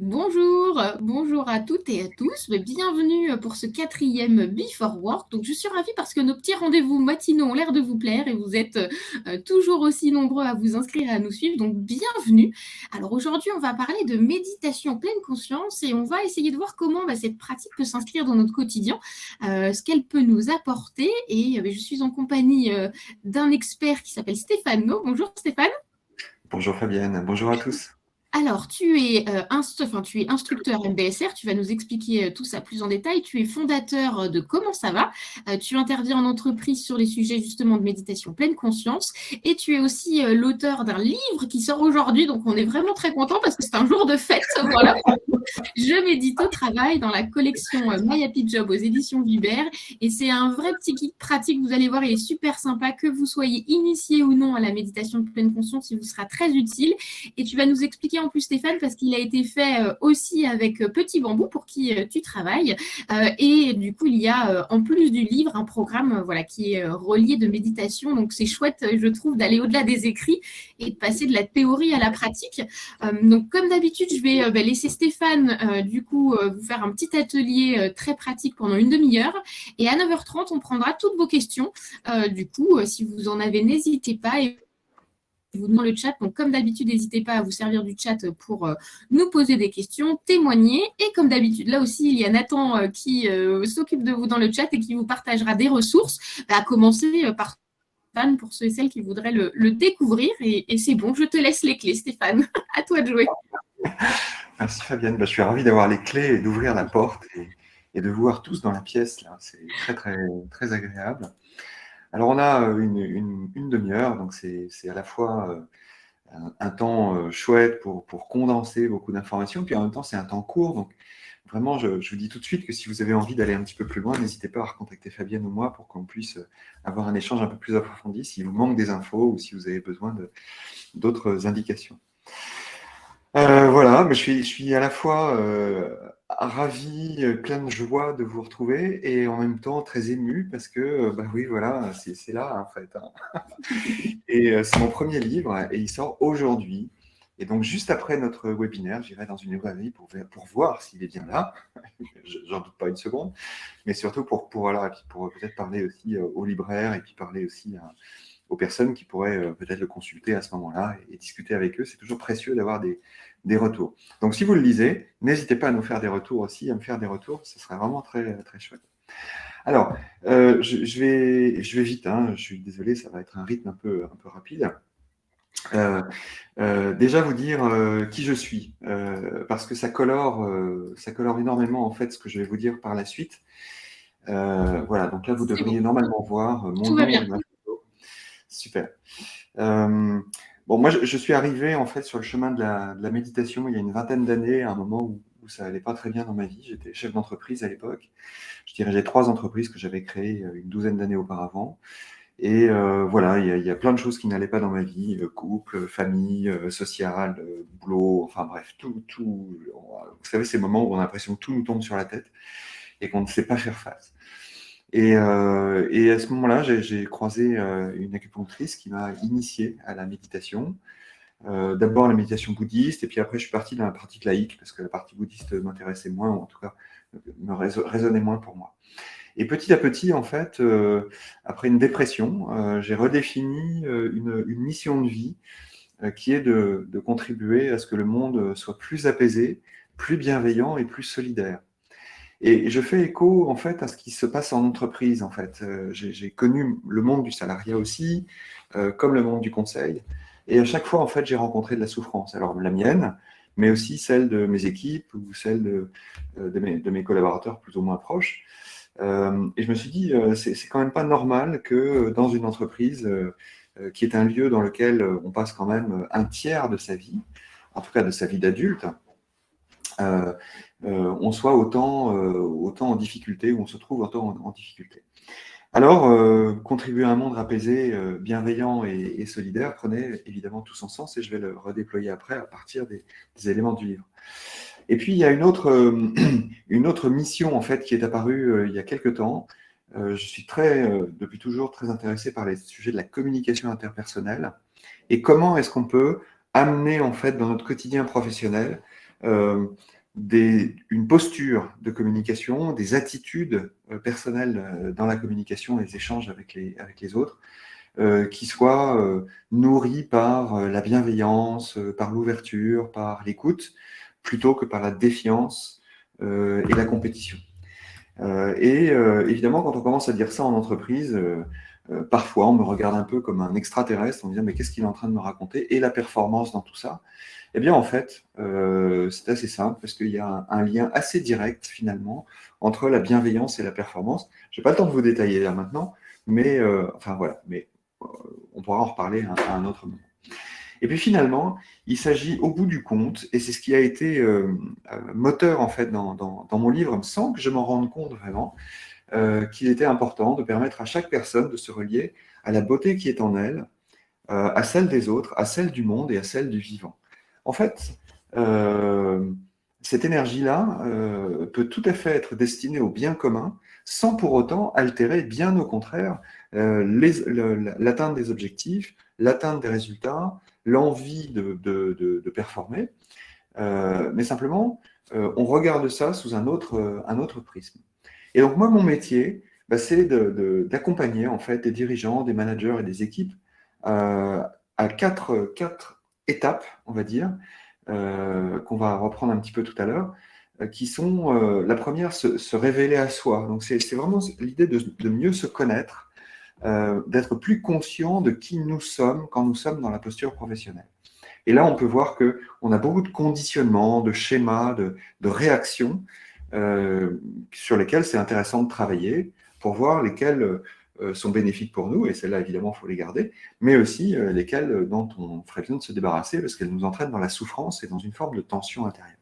Bonjour à toutes et à tous. Bienvenue pour ce quatrième Before Work. Donc, je suis ravie parce que nos petits rendez-vous matinaux ont l'air de vous plaire et vous êtes toujours aussi nombreux à vous inscrire et à nous suivre. Donc, bienvenue. Alors, aujourd'hui, on va parler de méditation pleine conscience et on va essayer de voir comment cette pratique peut s'inscrire dans notre quotidien, ce qu'elle peut nous apporter. Et je suis en compagnie d'un expert qui s'appelle Stéphane No. Bonjour Stéphane. Bonjour Fabienne, bonjour à tous. Alors, tu es instructeur MBSR, tu vas nous expliquer tout ça plus en détail. Tu es fondateur de Comment ça va. Tu interviens en entreprise sur les sujets justement de méditation pleine conscience. Et tu es aussi l'auteur d'un livre qui sort aujourd'hui. Donc, on est vraiment très content parce que c'est un jour de fête. Voilà. Je médite au travail dans la collection My Happy Job aux éditions Vibert. Et c'est un vrai petit guide pratique. Vous allez voir, il est super sympa. Que vous soyez initié ou non à la méditation de pleine conscience, il vous sera très utile. Et tu vas nous expliquer en plus, Stéphane, parce qu'il a été fait aussi avec Petit Bambou pour qui tu travailles. Et du coup, il y a en plus du livre un programme voilà, qui est relié de méditation. Donc, c'est chouette, je trouve, d'aller au-delà des écrits et de passer de la théorie à la pratique. Donc, comme d'habitude, je vais laisser Stéphane, vous faire un petit atelier très pratique pendant une demi-heure. Et à 9h30, on prendra toutes vos questions. Si vous en avez, n'hésitez pas. Et vous dans le chat. Donc, comme d'habitude, n'hésitez pas à vous servir du chat pour nous poser des questions, témoigner. Et comme d'habitude, là aussi, il y a Nathan qui s'occupe de vous dans le chat et qui vous partagera des ressources, à commencer par Stéphane pour ceux et celles qui voudraient le découvrir. Et c'est bon, je te laisse les clés, Stéphane. À toi de jouer. Merci Fabienne, je suis ravi d'avoir les clés et d'ouvrir la porte et de vous voir tous dans la pièce. Là. C'est très, très, très agréable. Alors on a une demi-heure, donc c'est à la fois un temps chouette pour condenser beaucoup d'informations, puis en même temps c'est un temps court. Donc vraiment, je vous dis tout de suite que si vous avez envie d'aller un petit peu plus loin, n'hésitez pas à recontacter Fabienne ou moi pour qu'on puisse avoir un échange un peu plus approfondi s'il vous manque des infos ou si vous avez besoin d'autres indications. Voilà, mais je suis à la fois ravi, plein de joie de vous retrouver et en même temps très ému parce que, oui, voilà, c'est là en fait. Hein. Et c'est mon premier livre et il sort aujourd'hui. Et donc, juste après notre webinaire, j'irai dans une librairie pour voir s'il est bien là. J'en doute pas une seconde. Mais surtout voilà, et puis pour peut-être parler aussi aux libraires et puis parler aussi aux personnes qui pourraient peut-être le consulter à ce moment-là et discuter avec eux. C'est toujours précieux d'avoir des retours. Donc, si vous le lisez, n'hésitez pas à nous faire des retours aussi, à me faire des retours. Ce serait vraiment très, très chouette. Alors, je vais vite. Hein, je suis désolé, ça va être un rythme un peu rapide. Déjà vous dire qui je suis, parce que ça colore énormément en fait ce que je vais vous dire par la suite. Voilà, donc là vous C'est bon, devriez normalement voir mon tout va nom bien. et ma photo. Super. Bon, moi, je suis arrivé en fait sur le chemin de la méditation il y a une vingtaine d'années, à un moment où ça allait pas très bien dans ma vie. J'étais chef d'entreprise à l'époque. Je dirigeais 3 entreprises que j'avais créées une douzaine d'années auparavant. Et voilà, il y a plein de choses qui n'allaient pas dans ma vie, couple, famille, social, boulot, enfin bref, tout. Vous savez, ces moments où on a l'impression que tout nous tombe sur la tête et qu'on ne sait pas faire face. Et à ce moment-là, j'ai croisé une acupunctrice qui m'a initié à la méditation. D'abord la méditation bouddhiste, et puis après je suis parti dans la pratique laïque, parce que la partie bouddhiste m'intéressait moins, ou en tout cas résonnait moins pour moi. Et petit à petit, en fait, après une dépression, j'ai redéfini une mission de vie qui est de contribuer à ce que le monde soit plus apaisé, plus bienveillant et plus solidaire. Et je fais écho en fait à ce qui se passe en entreprise en fait. J'ai connu le monde du salariat aussi, comme le monde du conseil. Et à chaque fois en fait j'ai rencontré de la souffrance. Alors la mienne, mais aussi celle de mes équipes ou celle de mes collaborateurs plus ou moins proches. Et je me suis dit, c'est quand même pas normal que dans une entreprise qui est un lieu dans lequel on passe quand même un tiers de sa vie, en tout cas de sa vie d'adulte, euh, on soit autant en difficulté, ou on se trouve autant en difficulté. Alors, contribuer à un monde apaisé, bienveillant et solidaire prenait évidemment tout son sens, et je vais le redéployer après à partir des éléments du livre. Et puis, il y a une autre mission en fait qui est apparue il y a quelques temps. Je suis depuis toujours très intéressé par les sujets de la communication interpersonnelle et comment est-ce qu'on peut amener en fait dans notre quotidien professionnel une posture de communication, des attitudes personnelles dans la communication et les échanges avec les autres, qui soient nourries par la bienveillance, par l'ouverture, par l'écoute, plutôt que par la défiance et la compétition. Évidemment, quand on commence à dire ça en entreprise, parfois on me regarde un peu comme un extraterrestre, on me dit mais qu'est-ce qu'il est en train de me raconter? Et la performance dans tout ça? Eh bien en fait, c'est assez simple parce qu'il y a un lien assez direct finalement entre la bienveillance et la performance. Je n'ai pas le temps de vous détailler là maintenant, mais enfin voilà, mais on pourra en reparler à un autre moment. Et puis finalement, il s'agit au bout du compte, et c'est ce qui a été moteur en fait dans mon livre, sans que je m'en rende compte vraiment, qu'il était important de permettre à chaque personne de se relier à la beauté qui est en elle, à celle des autres, à celle du monde et à celle du vivant. En fait, cette énergie-là peut tout à fait être destinée au bien commun, sans pour autant altérer, bien au contraire, l'atteinte des objectifs, l'atteinte des résultats, l'envie de performer, mais simplement, on regarde ça sous un autre prisme. Et donc, moi, mon métier, bah, c'est d'accompagner en fait des dirigeants, des managers et des équipes à quatre étapes, on va dire, qu'on va reprendre un petit peu tout à l'heure, qui sont la première, se révéler à soi. Donc, c'est vraiment l'idée de mieux se connaître, d'être plus conscient de qui nous sommes quand nous sommes dans la posture professionnelle. Et là, on peut voir qu'on a beaucoup de conditionnements, de schémas, de réactions sur lesquels c'est intéressant de travailler pour voir lesquels sont bénéfiques pour nous, et celles-là, évidemment, il faut les garder, mais aussi lesquelles dont on ferait bien de se débarrasser parce qu'elles nous entraînent dans la souffrance et dans une forme de tension intérieure.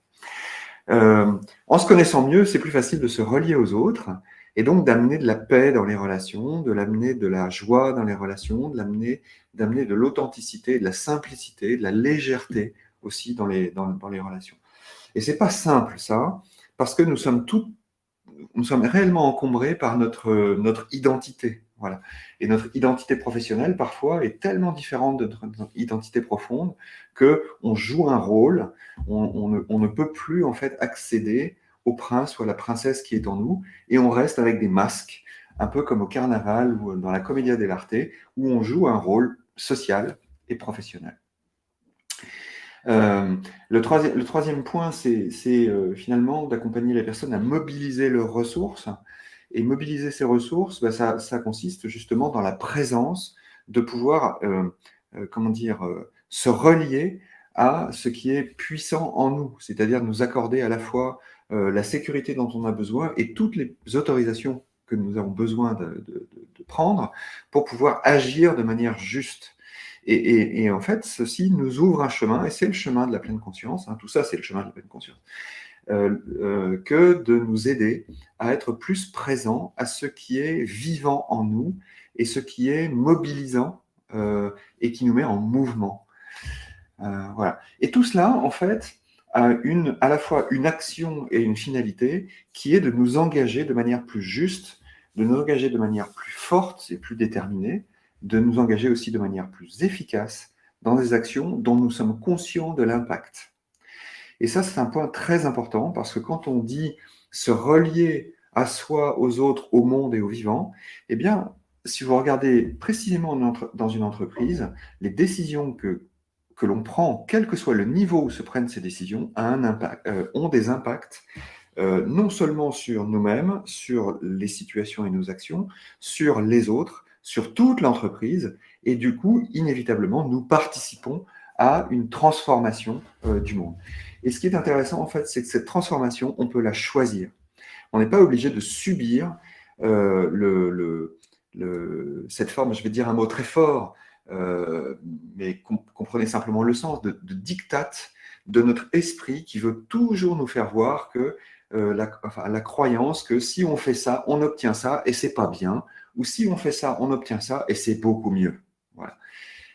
En se connaissant mieux, c'est plus facile de se relier aux autres et donc d'amener de la paix dans les relations, de l'amener de la joie dans les relations, d'amener de l'authenticité, de la simplicité, de la légèreté aussi dans les relations. Et c'est pas simple ça, parce que nous sommes réellement encombrés par notre identité. Voilà. Et notre identité professionnelle, parfois, est tellement différente de notre identité profonde qu'on joue un rôle, on ne peut plus, en fait, accéder au prince ou à la princesse qui est en nous, et on reste avec des masques, un peu comme au carnaval ou dans la commedia dell'arte, où on joue un rôle social et professionnel. Le troisième point, c'est finalement d'accompagner les personnes à mobiliser leurs ressources. Et mobiliser ces ressources, bah, ça consiste justement dans la présence, de pouvoir se relier à ce qui est puissant en nous, c'est-à-dire nous accorder à la fois la sécurité dont on a besoin et toutes les autorisations que nous avons besoin de prendre pour pouvoir agir de manière juste. Et en fait, ceci nous ouvre un chemin, et c'est le chemin de la pleine conscience, hein, tout ça c'est le chemin de la pleine conscience, que de nous aider à être plus présents à ce qui est vivant en nous et ce qui est mobilisant et qui nous met en mouvement. Voilà. Et tout cela, en fait, a à la fois une action et une finalité qui est de nous engager de manière plus juste, de nous engager de manière plus forte et plus déterminée, de nous engager aussi de manière plus efficace dans des actions dont nous sommes conscients de l'impact. Et ça, c'est un point très important parce que quand on dit se relier à soi, aux autres, au monde et au vivant, eh bien, si vous regardez précisément dans une entreprise, les décisions que l'on prend, quel que soit le niveau où se prennent ces décisions, ont des impacts non seulement sur nous-mêmes, sur les situations et nos actions, sur les autres, sur toute l'entreprise, et du coup, inévitablement, nous participons à une transformation du monde. Et ce qui est intéressant, en fait, c'est que cette transformation, on peut la choisir. On n'est pas obligé de subir cette forme, je vais dire un mot très fort, mais comprenez simplement le sens, de diktat de notre esprit qui veut toujours nous faire voir que la croyance que si on fait ça, on obtient ça et c'est pas bien, ou si on fait ça, on obtient ça et c'est beaucoup mieux. Voilà.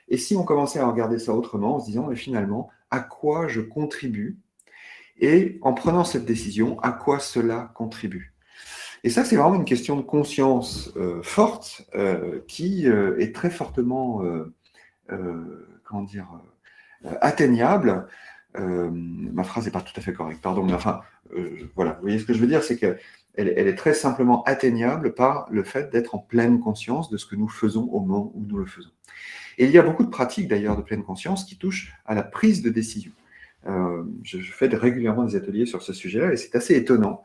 Et si on commençait à regarder ça autrement, en se disant, mais finalement, à quoi je contribue? Et en prenant cette décision, à quoi cela contribue? Et ça, c'est vraiment une question de conscience forte qui est très fortement atteignable Ma phrase n'est pas tout à fait correcte, pardon, mais enfin, voilà, vous voyez ce que je veux dire, c'est qu'elle elle est très simplement atteignable par le fait d'être en pleine conscience de ce que nous faisons au moment où nous le faisons. Et il y a beaucoup de pratiques d'ailleurs de pleine conscience qui touchent à la prise de décision. Je fais régulièrement des ateliers sur ce sujet-là et c'est assez étonnant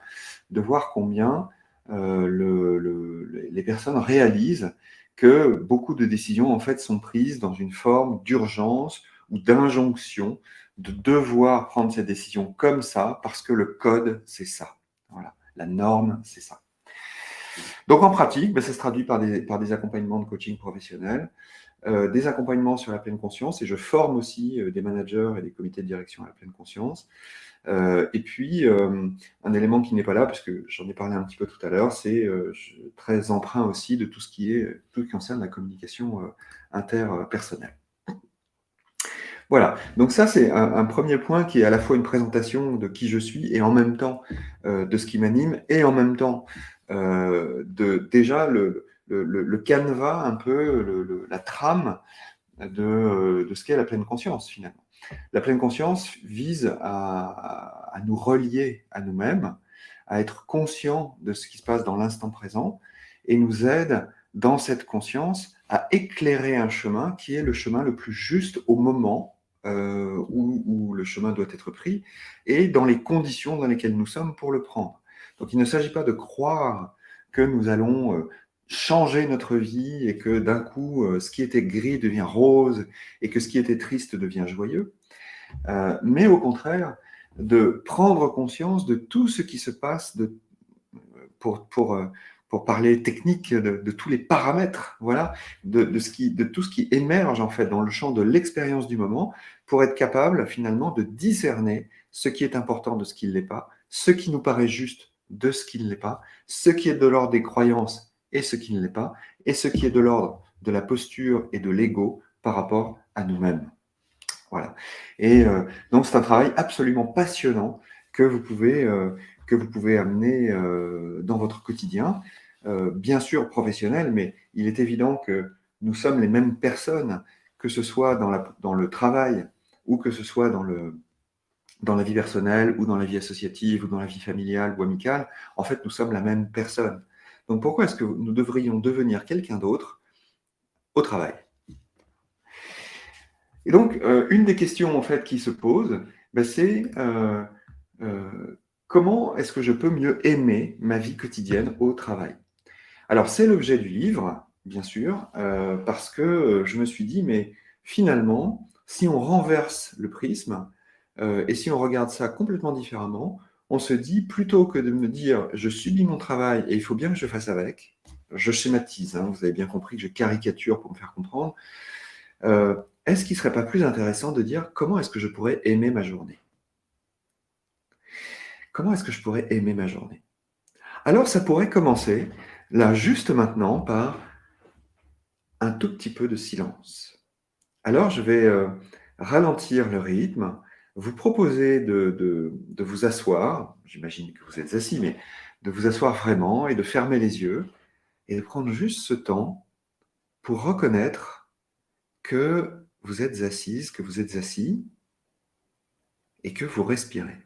de voir combien les personnes réalisent que beaucoup de décisions en fait sont prises dans une forme d'urgence ou d'injonction de devoir prendre cette décision comme ça parce que le code c'est ça. Voilà, la norme c'est ça. Donc en pratique, ben, ça se traduit par des accompagnements de coaching professionnel, des accompagnements sur la pleine conscience et je forme aussi des managers et des comités de direction à la pleine conscience. Et puis, un élément qui n'est pas là, parce que j'en ai parlé un petit peu tout à l'heure, c'est très emprunt aussi de tout ce qui concerne la communication interpersonnelle. Voilà, donc ça c'est un premier point qui est à la fois une présentation de qui je suis et en même temps de ce qui m'anime et en même temps déjà le canevas, un peu la trame de ce qu'est la pleine conscience finalement. La pleine conscience vise à nous relier à nous-mêmes, à être conscient de ce qui se passe dans l'instant présent et nous aide dans cette conscience à éclairer un chemin qui est le chemin le plus juste au moment où le chemin doit être pris et dans les conditions dans lesquelles nous sommes pour le prendre. Donc il ne s'agit pas de croire que nous allons changer notre vie et que d'un coup, ce qui était gris devient rose et que ce qui était triste devient joyeux, mais au contraire, de prendre conscience de tout ce qui se passe, pour parler technique, de tous les paramètres, voilà, de tout ce qui émerge en fait dans le champ de l'expérience du moment, pour être capable finalement de discerner ce qui est important de ce qui ne l'est pas, ce qui nous paraît juste de ce qui ne l'est pas, ce qui est de l'ordre des croyances et ce qui ne l'est pas, et ce qui est de l'ordre de la posture et de l'ego par rapport à nous-mêmes. Voilà. Et donc c'est un travail absolument passionnant que vous pouvez amener dans votre quotidien, bien sûr professionnel, mais il est évident que nous sommes les mêmes personnes, que ce soit dans le travail ou que ce soit dans la vie personnelle ou dans la vie associative ou dans la vie familiale ou amicale. En fait, nous sommes la même personne. Donc pourquoi est-ce que nous devrions devenir quelqu'un d'autre au travail ? Et donc, une des questions en fait qui se pose, ben, c'est comment est-ce que je peux mieux aimer ma vie quotidienne au travail? Alors, c'est l'objet du livre, bien sûr, parce que je me suis dit, mais finalement, si on renverse le prisme et si on regarde ça complètement différemment, on se dit, plutôt que de me dire, je subis mon travail et il faut bien que je fasse avec, je schématise, hein, vous avez bien compris que je caricature pour me faire comprendre, est-ce qu'il ne serait pas plus intéressant de dire comment est-ce que je pourrais aimer ma journée? Comment est-ce que je pourrais aimer ma journée? Alors ça pourrait commencer, là, juste maintenant, par un tout petit peu de silence. Alors je vais ralentir le rythme, vous proposer de vous asseoir, j'imagine que vous êtes assis, mais de vous asseoir vraiment et de fermer les yeux et de prendre juste ce temps pour reconnaître que vous êtes assise, que vous êtes assis et que vous respirez.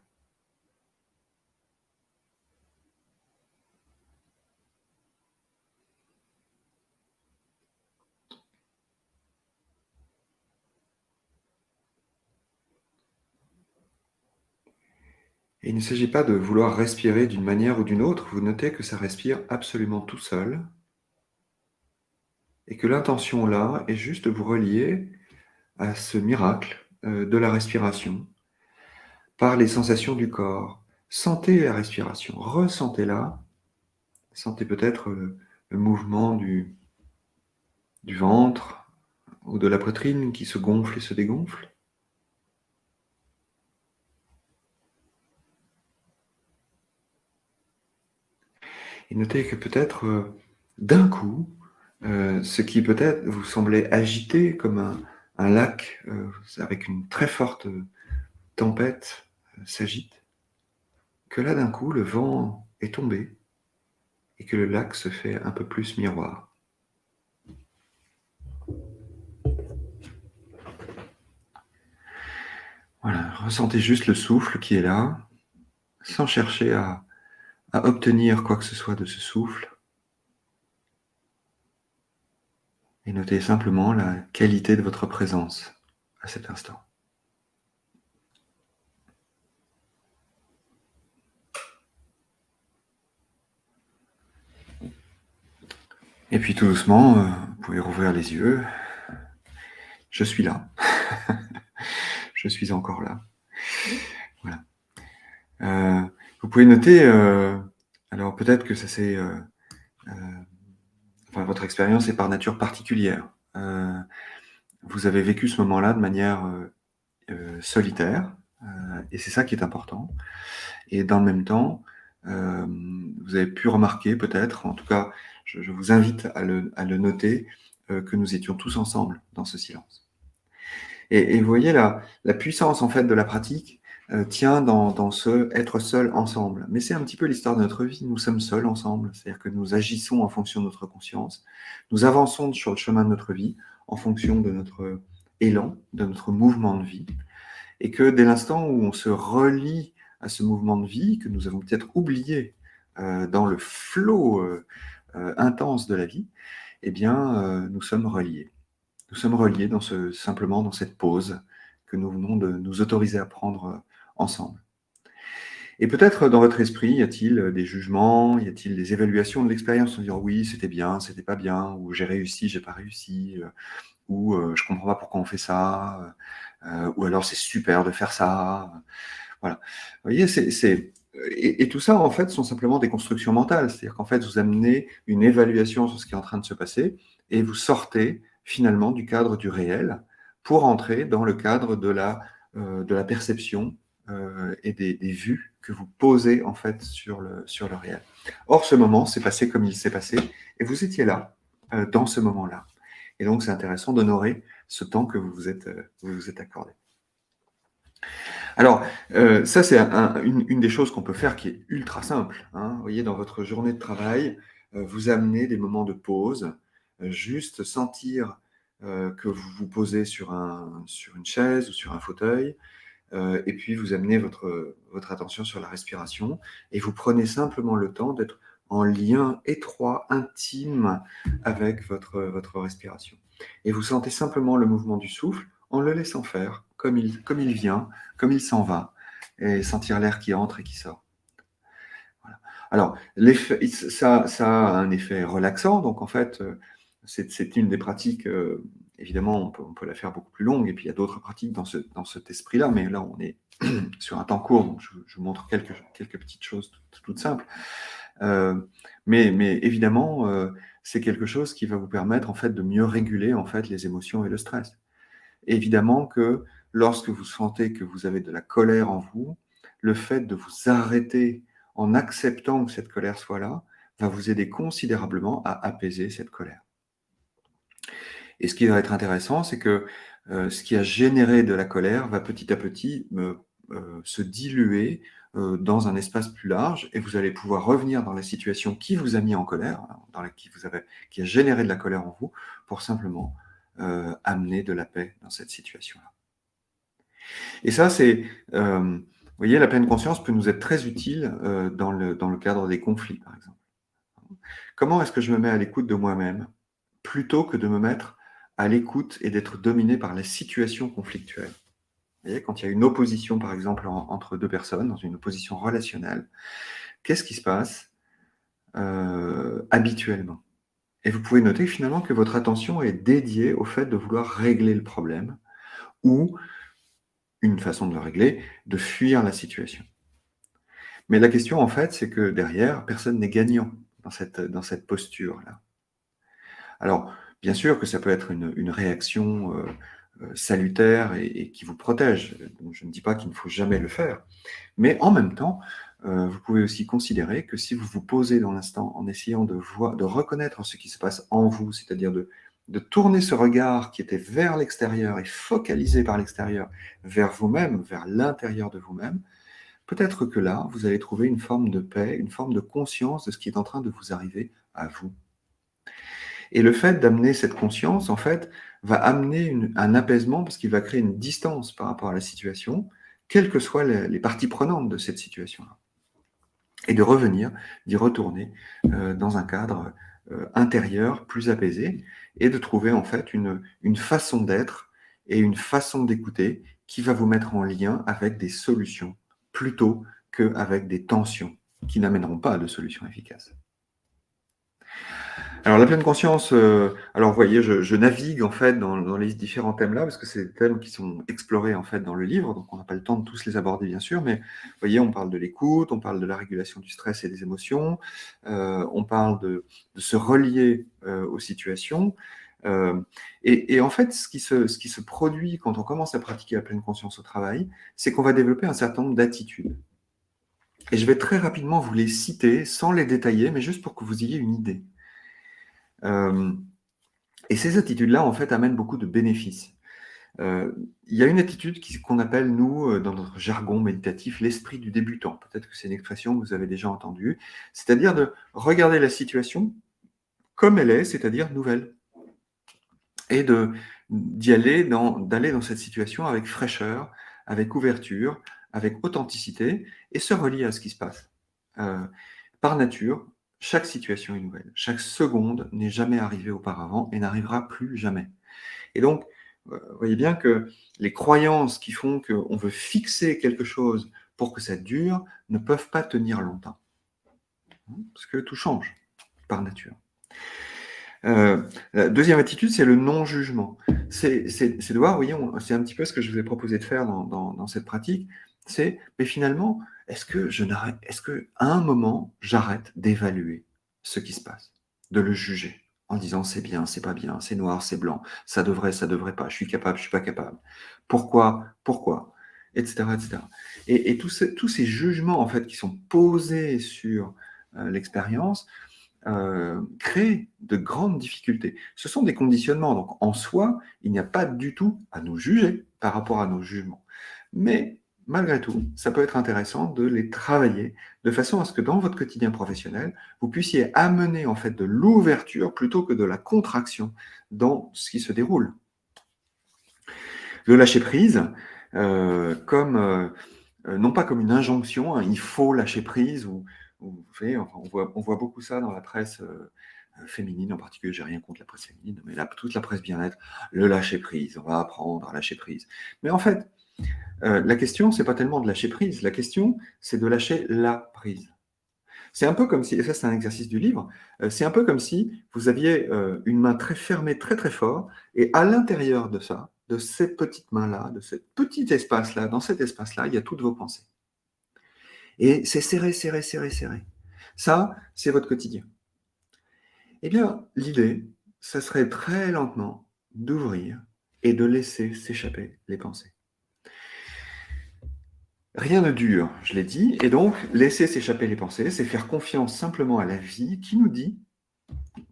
Et il ne s'agit pas de vouloir respirer d'une manière ou d'une autre, vous notez que ça respire absolument tout seul et que l'intention là est juste de vous relier à ce miracle de la respiration par les sensations du corps. Sentez la respiration, ressentez-la, sentez peut-être le mouvement du ventre ou de la poitrine qui se gonfle et se dégonfle. Et notez que peut-être d'un coup, ce qui peut-être vous semblait agité comme un lac avec une très forte tempête s'agite, que là d'un coup le vent est tombé et que le lac se fait un peu plus miroir. Voilà, Ressentez juste le souffle qui est là, sans chercher à obtenir quoi que ce soit de ce souffle. Et notez simplement la qualité de votre présence à cet instant. Et puis tout doucement, vous pouvez rouvrir les yeux. Je suis là. Je suis encore là. Voilà. Vous pouvez noter, alors peut-être que ça c'est, enfin votre expérience est par nature particulière. Vous avez vécu ce moment-là de manière solitaire, et c'est ça qui est important. Et dans le même temps, vous avez pu remarquer peut-être, en tout cas, je vous invite à le noter, que nous étions tous ensemble dans ce silence. Et vous voyez, la puissance en fait de la pratique tient dans ce être seul ensemble. Mais c'est un petit peu l'histoire de notre vie. Nous sommes seuls ensemble, c'est-à-dire que nous agissons en fonction de notre conscience. Nous avançons sur le chemin de notre vie en fonction de notre élan, de notre mouvement de vie. Et que dès l'instant où on se relie à ce mouvement de vie, que nous avons peut-être oublié dans le flot intense de la vie, eh bien, nous sommes reliés. Nous sommes reliés simplement dans cette pause que nous venons de nous autoriser à prendre ensemble. Et peut-être dans votre esprit, y a-t-il des jugements, y a-t-il des évaluations de l'expérience en disant oui, c'était bien, c'était pas bien, ou j'ai réussi, j'ai pas réussi, ou je comprends pas pourquoi on fait ça, ou alors c'est super de faire ça. Voilà. Vous voyez, et tout ça, en fait, sont simplement des constructions mentales. C'est-à-dire qu'en fait, vous amenez une évaluation sur ce qui est en train de se passer et vous sortez finalement du cadre du réel pour entrer dans le cadre de la perception et des vues que vous posez en fait sur le réel. Or, ce moment s'est passé comme il s'est passé et vous étiez là, dans ce moment-là. Et donc, c'est intéressant d'honorer ce temps que vous vous êtes accordé. Alors, ça, c'est une des choses qu'on peut faire qui est ultra simple. Hein. Vous voyez, dans votre journée de travail, vous amenez des moments de pause, juste sentir que vous vous posez sur une chaise ou sur un fauteuil, et puis vous amenez votre attention sur la respiration, et vous prenez simplement le temps d'être en lien étroit, intime avec votre respiration. Et vous sentez simplement le mouvement du souffle en le laissant faire, comme il vient, comme il s'en va, et sentir l'air qui entre et qui sort. Voilà. Alors, ça a un effet relaxant, donc en fait, c'est une des pratiques, évidemment, on peut la faire beaucoup plus longue, et puis il y a d'autres pratiques dans cet esprit-là, mais là, on est sur un temps court, donc je vous montre quelques petites choses toutes simples. Mais évidemment, c'est quelque chose qui va vous permettre en fait de mieux réguler en fait les émotions et le stress. Évidemment que lorsque vous sentez que vous avez de la colère en vous, le fait de vous arrêter en acceptant que cette colère soit là, va vous aider considérablement à apaiser cette colère. Et ce qui va être intéressant, c'est que ce qui a généré de la colère va petit à petit se diluer dans un espace plus large et vous allez pouvoir revenir dans la situation qui vous a mis en colère, qui a généré de la colère en vous, pour simplement amener de la paix dans cette situation-là. Et ça, vous voyez, la pleine conscience peut nous être très utile dans le cadre des conflits, par exemple. Comment est-ce que je me mets à l'écoute de moi-même plutôt que de me mettre à l'écoute et d'être dominé par la situation conflictuelle? Vous voyez, quand il y a une opposition, par exemple, entre deux personnes, dans une opposition relationnelle, qu'est-ce qui se passe habituellement? Et vous pouvez noter finalement que votre attention est dédiée au fait de vouloir régler le problème ou, une façon de le régler, de fuir la situation. Mais la question, en fait, c'est que derrière, personne n'est gagnant dans cette posture-là. Alors, bien sûr que ça peut être une réaction salutaire et qui vous protège. Donc, je ne dis pas qu'il ne faut jamais le faire. Mais en même temps, vous pouvez aussi considérer que si vous vous posez dans l'instant en essayant de reconnaître ce qui se passe en vous, c'est-à-dire de tourner ce regard qui était vers l'extérieur et focalisé par l'extérieur vers vous-même, vers l'intérieur de vous-même, peut-être que là, vous allez trouver une forme de paix, une forme de conscience de ce qui est en train de vous arriver à vous. Et le fait d'amener cette conscience, en fait, va amener un apaisement parce qu'il va créer une distance par rapport à la situation quelles que soient les parties prenantes de cette situation-là. Et de revenir, d'y retourner dans un cadre intérieur plus apaisé et de trouver en fait une façon d'être et une façon d'écouter qui va vous mettre en lien avec des solutions plutôt qu'avec des tensions qui n'amèneront pas de solutions efficaces. Alors la pleine conscience, alors vous voyez, je navigue en fait dans les différents thèmes là, parce que c'est des thèmes qui sont explorés en fait dans le livre, donc on n'a pas le temps de tous les aborder bien sûr, mais vous voyez, on parle de l'écoute, on parle de la régulation du stress et des émotions, on parle de se relier aux situations, et en fait, ce qui se produit quand on commence à pratiquer la pleine conscience au travail, c'est qu'on va développer un certain nombre d'attitudes. Et je vais très rapidement vous les citer, sans les détailler, mais juste pour que vous ayez une idée. Et ces attitudes-là, en fait, amènent beaucoup de bénéfices. Il y a une attitude qu'on appelle, nous, dans notre jargon méditatif, l'esprit du débutant. Peut-être que c'est une expression que vous avez déjà entendue. C'est-à-dire de regarder la situation comme elle est, c'est-à-dire nouvelle. Et d'aller dans cette situation avec fraîcheur, avec ouverture, avec authenticité, et se relier à ce qui se passe. Par nature, chaque situation est nouvelle. Chaque seconde n'est jamais arrivée auparavant et n'arrivera plus jamais. Et donc, vous voyez bien que les croyances qui font qu'on veut fixer quelque chose pour que ça dure ne peuvent pas tenir longtemps. Parce que tout change par nature. La deuxième attitude, c'est le non-jugement. C'est de voir, vous voyez, c'est un petit peu ce que je vous ai proposé de faire dans cette pratique, c'est, mais finalement, est-ce que à un moment, j'arrête d'évaluer ce qui se passe, de le juger, en disant c'est bien, c'est pas bien, c'est noir, c'est blanc, ça devrait pas, je suis capable, je suis pas capable, pourquoi, etc., etc. Et tous ces jugements, en fait, qui sont posés sur l'expérience, créent de grandes difficultés. Ce sont des conditionnements, donc en soi, il n'y a pas du tout à nous juger par rapport à nos jugements. Mais malgré tout, ça peut être intéressant de les travailler de façon à ce que dans votre quotidien professionnel, vous puissiez amener en fait de l'ouverture plutôt que de la contraction dans ce qui se déroule. Le lâcher prise, non pas comme une injonction, hein, il faut lâcher prise, ou vous savez, enfin, on voit beaucoup ça dans la presse féminine en particulier. J'ai rien contre la presse féminine, mais toute la presse bien-être, le lâcher prise, on va apprendre à lâcher prise. Mais en fait, la question, c'est pas tellement de lâcher prise, la question, c'est de lâcher la prise. C'est un peu comme si, et ça c'est un exercice du livre, c'est un peu comme si vous aviez une main très fermée, très très fort, et à l'intérieur de ça, de cette petite main-là, de ce petit espace-là, dans cet espace-là, il y a toutes vos pensées. Et c'est serré, serré, serré, serré. Ça, c'est votre quotidien. Eh bien, l'idée, ça serait très lentement d'ouvrir et de laisser s'échapper les pensées. Rien ne dure, je l'ai dit, et donc laisser s'échapper les pensées, c'est faire confiance simplement à la vie qui nous dit,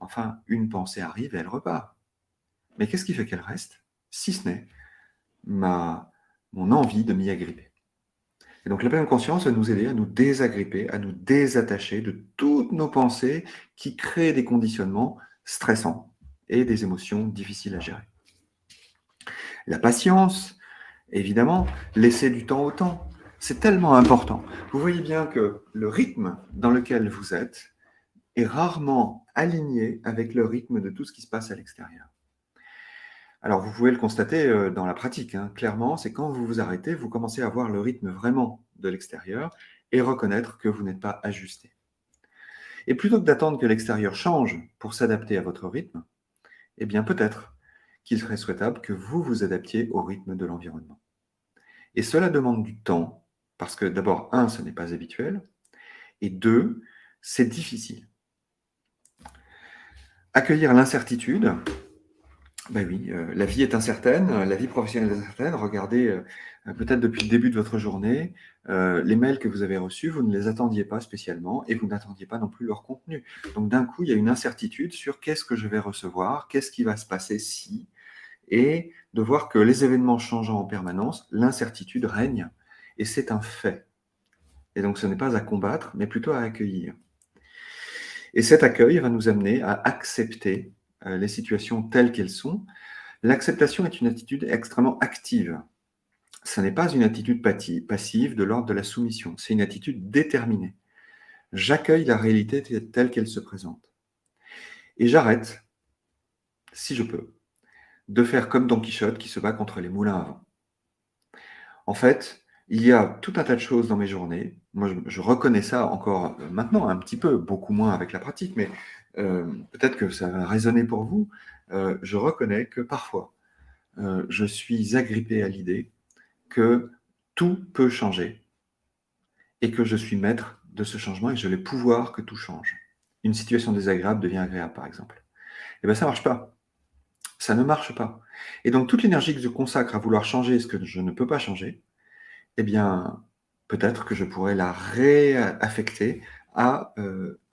enfin, une pensée arrive et elle repart. Mais qu'est-ce qui fait qu'elle reste, si ce n'est mon envie de m'y agripper? Et donc la pleine conscience va nous aider à nous désagripper, à nous désattacher de toutes nos pensées qui créent des conditionnements stressants et des émotions difficiles à gérer. La patience, évidemment, laisser du temps au temps. C'est tellement important. Vous voyez bien que le rythme dans lequel vous êtes est rarement aligné avec le rythme de tout ce qui se passe à l'extérieur. Alors, vous pouvez le constater dans la pratique, hein. Clairement, c'est quand vous vous arrêtez, vous commencez à voir le rythme vraiment de l'extérieur et reconnaître que vous n'êtes pas ajusté. Et plutôt que d'attendre que l'extérieur change pour s'adapter à votre rythme, eh bien peut-être qu'il serait souhaitable que vous vous adaptiez au rythme de l'environnement. Et cela demande du temps, parce que d'abord, un, ce n'est pas habituel, et deux, c'est difficile. Accueillir l'incertitude, ben oui, la vie est incertaine, la vie professionnelle est incertaine. Regardez, peut-être depuis le début de votre journée, les mails que vous avez reçus, vous ne les attendiez pas spécialement et vous n'attendiez pas non plus leur contenu. Donc d'un coup, il y a une incertitude sur qu'est-ce que je vais recevoir, qu'est-ce qui va se passer si, et de voir que les événements changeant en permanence, l'incertitude règne, et c'est un fait. Et donc ce n'est pas à combattre, mais plutôt à accueillir. Et cet accueil va nous amener à accepter les situations telles qu'elles sont. L'acceptation est une attitude extrêmement active. ce n'est pas une attitude passive de l'ordre de la soumission, c'est une attitude déterminée. J'accueille la réalité telle qu'elle se présente. Et j'arrête, si je peux, de faire comme Don Quichotte qui se bat contre les moulins à vent. En fait, il y a tout un tas de choses dans mes journées. Moi, je reconnais ça encore maintenant, un petit peu, beaucoup moins avec la pratique, mais peut-être que ça va résonner pour vous. Je reconnais que parfois, je suis agrippé à l'idée que tout peut changer et que je suis maître de ce changement et que j'ai le pouvoir que tout change. Une situation désagréable devient agréable, par exemple. Eh bien, ça ne marche pas. Ça ne marche pas. Et donc, toute l'énergie que je consacre à vouloir changer ce que je ne peux pas changer, eh bien, peut-être que je pourrais la réaffecter à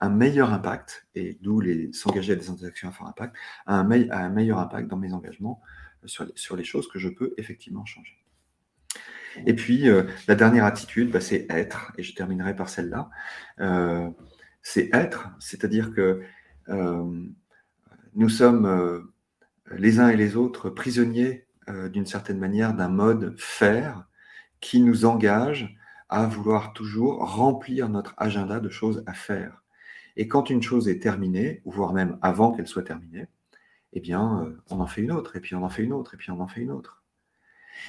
un meilleur impact, et d'où s'engager à des interactions à fort impact, à un meilleur impact dans mes engagements sur les choses que je peux effectivement changer. Et puis, la dernière attitude, bah, c'est être, et je terminerai par celle-là. C'est être, c'est-à-dire que nous sommes les uns et les autres prisonniers d'une certaine manière d'un mode faire qui nous engage à vouloir toujours remplir notre agenda de choses à faire. Et quand une chose est terminée, voire même avant qu'elle soit terminée, eh bien, on en fait une autre, et puis on en fait une autre, et puis on en fait une autre.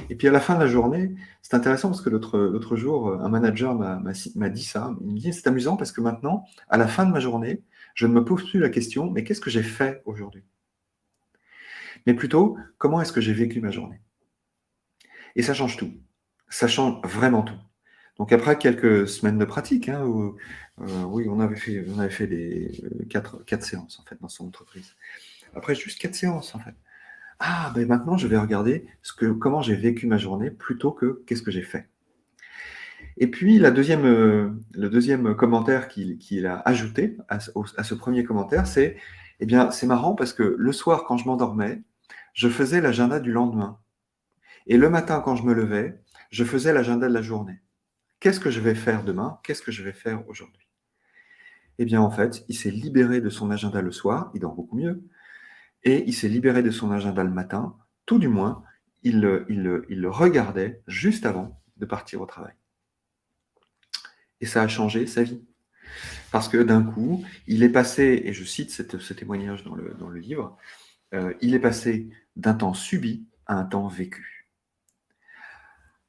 Et puis à la fin de la journée, c'est intéressant parce que l'autre jour, un manager m'a dit ça. Il me dit, c'est amusant parce que maintenant, à la fin de ma journée, je ne me pose plus la question, mais qu'est-ce que j'ai fait aujourd'hui? Mais plutôt, comment est-ce que j'ai vécu ma journée? Et ça change tout. Ça change vraiment tout. Donc après quelques semaines de pratique, hein, où, oui, on avait fait des 4 séances en fait dans son entreprise. Après juste 4 séances en fait. Ah, ben maintenant je vais regarder comment j'ai vécu ma journée plutôt que qu'est-ce que j'ai fait. Et puis le deuxième commentaire qu'il a ajouté à ce premier commentaire, c'est, eh bien, c'est marrant parce que le soir quand je m'endormais, je faisais l'agenda du lendemain. Et le matin quand je me levais, je faisais l'agenda de la journée. Qu'est-ce que je vais faire demain? Qu'est-ce que je vais faire aujourd'hui? Eh bien, en fait, il s'est libéré de son agenda le soir, il dort beaucoup mieux, et il s'est libéré de son agenda le matin, tout du moins, il le regardait juste avant de partir au travail. Et ça a changé sa vie. Parce que d'un coup, il est passé, et je cite ce témoignage dans le livre, il est passé d'un temps subi à un temps vécu.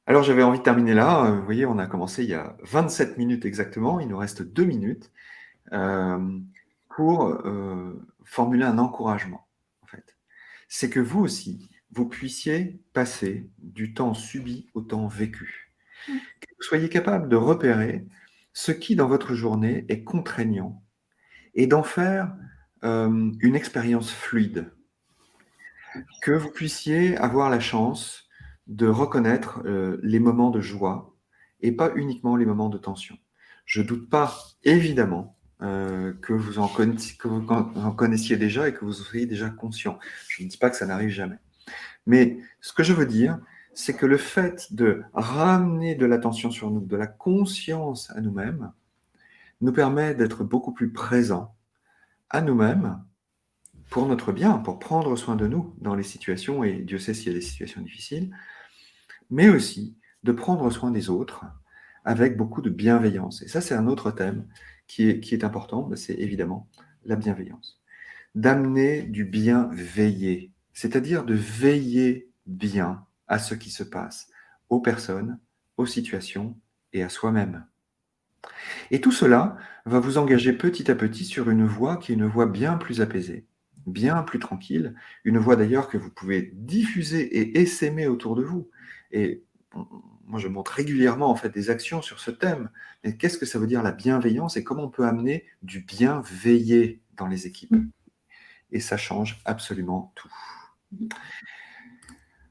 Alors j'avais envie de terminer là. Vous voyez, on a commencé il y a 27 minutes exactement, il nous reste 2 minutes. Pour formuler un encouragement, en fait. C'est que vous aussi, vous puissiez passer du temps subi au temps vécu. Que vous soyez capable de repérer ce qui, dans votre journée, est contraignant et d'en faire une expérience fluide. Que vous puissiez avoir la chance de reconnaître les moments de joie et pas uniquement les moments de tension. Je ne doute pas, évidemment, que vous en connaissiez déjà et que vous soyez déjà conscient. Je ne dis pas que ça n'arrive jamais. Mais ce que je veux dire, c'est que le fait de ramener de l'attention sur nous, de la conscience à nous-mêmes, nous permet d'être beaucoup plus présents à nous-mêmes pour notre bien, pour prendre soin de nous dans les situations, et Dieu sait s'il y a des situations difficiles, mais aussi de prendre soin des autres avec beaucoup de bienveillance. Et ça, c'est un autre thème qui est important, c'est évidemment la bienveillance. D'amener du bien veillé, c'est-à-dire de veiller bien à ce qui se passe, aux personnes, aux situations et à soi-même. Et tout cela va vous engager petit à petit sur une voie qui est une voie bien plus apaisée, bien plus tranquille, une voie d'ailleurs que vous pouvez diffuser et essaimer autour de vous. Et moi, je montre régulièrement en fait des actions sur ce thème. Mais qu'est-ce que ça veut dire la bienveillance et comment on peut amener du bien veillé dans les équipes? Et ça change absolument tout.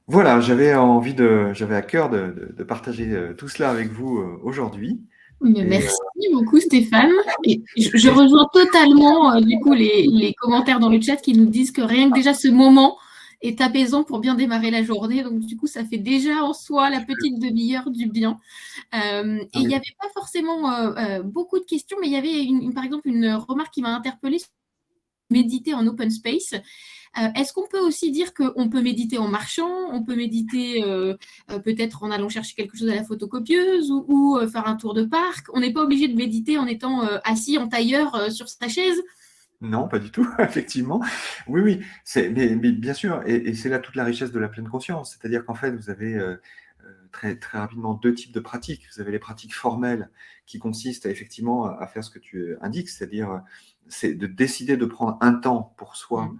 Voilà, j'avais à cœur de partager tout cela avec vous aujourd'hui. Merci beaucoup Stéphane. Et je rejoins totalement du coup les commentaires dans le chat qui nous disent que rien que déjà ce moment est apaisant pour bien démarrer la journée. Donc du coup, ça fait déjà en soi la petite demi-heure du bien. Et il n'y avait pas forcément beaucoup de questions, mais il y avait par exemple une remarque qui m'a interpellée méditer en open space. Est-ce qu'on peut aussi dire qu'on peut méditer en marchant, on peut méditer peut-être en allant chercher quelque chose à la photocopieuse ou faire un tour de parc? On n'est pas obligé de méditer en étant assis en tailleur sur sa chaise? Non, pas du tout, effectivement. Oui, oui, mais bien sûr, et c'est là toute la richesse de la pleine conscience. C'est-à-dire qu'en fait, vous avez très, très rapidement deux types de pratiques. Vous avez les pratiques formelles qui consistent effectivement à faire ce que tu indiques, c'est-à-dire c'est de décider de prendre un temps pour soi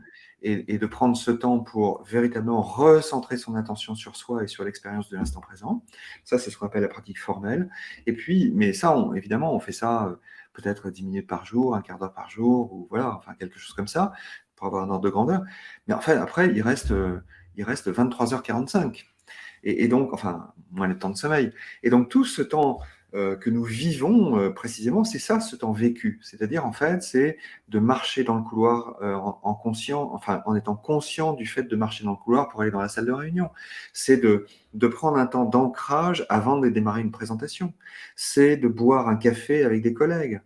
et de prendre ce temps pour véritablement recentrer son attention sur soi et sur l'expérience de l'instant présent. Ça, c'est ce qu'on appelle la pratique formelle. Et puis, mais ça, évidemment, on fait ça peut-être 10 minutes par jour, un quart d'heure par jour, ou voilà, enfin quelque chose comme ça, pour avoir un ordre de grandeur. Mais en fait, après, il reste 23h45. Et donc, enfin, moins le temps de sommeil. Et donc, tout ce temps que nous vivons précisément, c'est ça, ce temps vécu. C'est-à-dire, en fait, c'est de marcher dans le couloir en étant conscient du fait de marcher dans le couloir pour aller dans la salle de réunion. C'est de prendre un temps d'ancrage avant de démarrer une présentation. C'est de boire un café avec des collègues.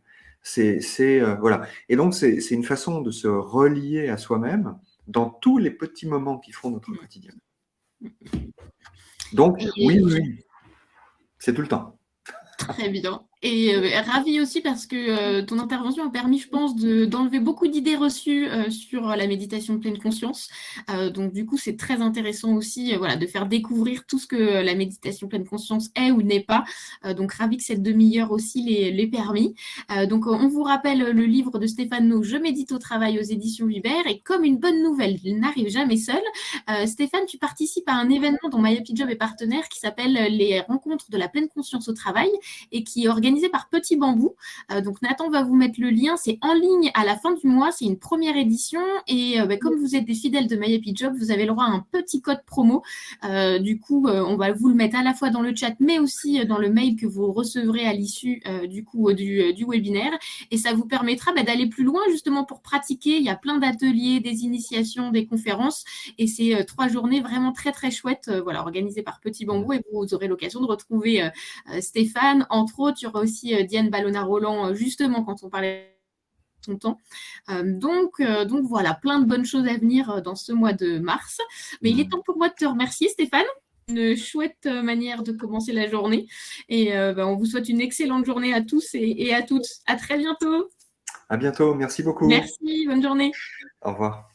Voilà. Et donc, c'est une façon de se relier à soi-même dans tous les petits moments qui font notre quotidien. Donc, oui, c'est tout le temps. Très bien. Et ravie aussi parce que ton intervention a permis, je pense, d'enlever beaucoup d'idées reçues sur la méditation de pleine conscience. Donc, du coup, c'est très intéressant aussi voilà, de faire découvrir tout ce que la méditation pleine conscience est ou n'est pas. Donc, ravie que cette demi-heure aussi l'ait permis. Donc, on vous rappelle le livre de Stéphane No, Je médite au travail aux éditions Hubert. Et comme une bonne nouvelle, il n'arrive jamais seul. Stéphane, tu participes à un événement dont My Happy Job est partenaire qui s'appelle les rencontres de la pleine conscience au travail et qui est organisé par Petit Bambou. Donc Nathan va vous mettre le lien, c'est en ligne à la fin du mois, c'est une première édition et comme vous êtes des fidèles de My Happy Job, vous avez le droit à un petit code promo. Du coup, on va vous le mettre à la fois dans le chat, mais aussi dans le mail que vous recevrez à l'issue du webinaire. Et ça vous permettra d'aller plus loin justement pour pratiquer. Il y a plein d'ateliers, des initiations, des conférences et c'est 3 journées vraiment très très chouettes, voilà, organisées par Petit Bambou et vous aurez l'occasion de retrouver Stéphane, entre autres. Il y aura aussi Diane Ballona-Roland, justement, quand on parlait de son temps. Donc voilà, plein de bonnes choses à venir dans ce mois de mars. Mais il est temps pour moi de te remercier, Stéphane. Une chouette manière de commencer la journée. Et on vous souhaite une excellente journée à tous et à toutes. À très bientôt. À bientôt. Merci beaucoup. Merci, bonne journée. Au revoir.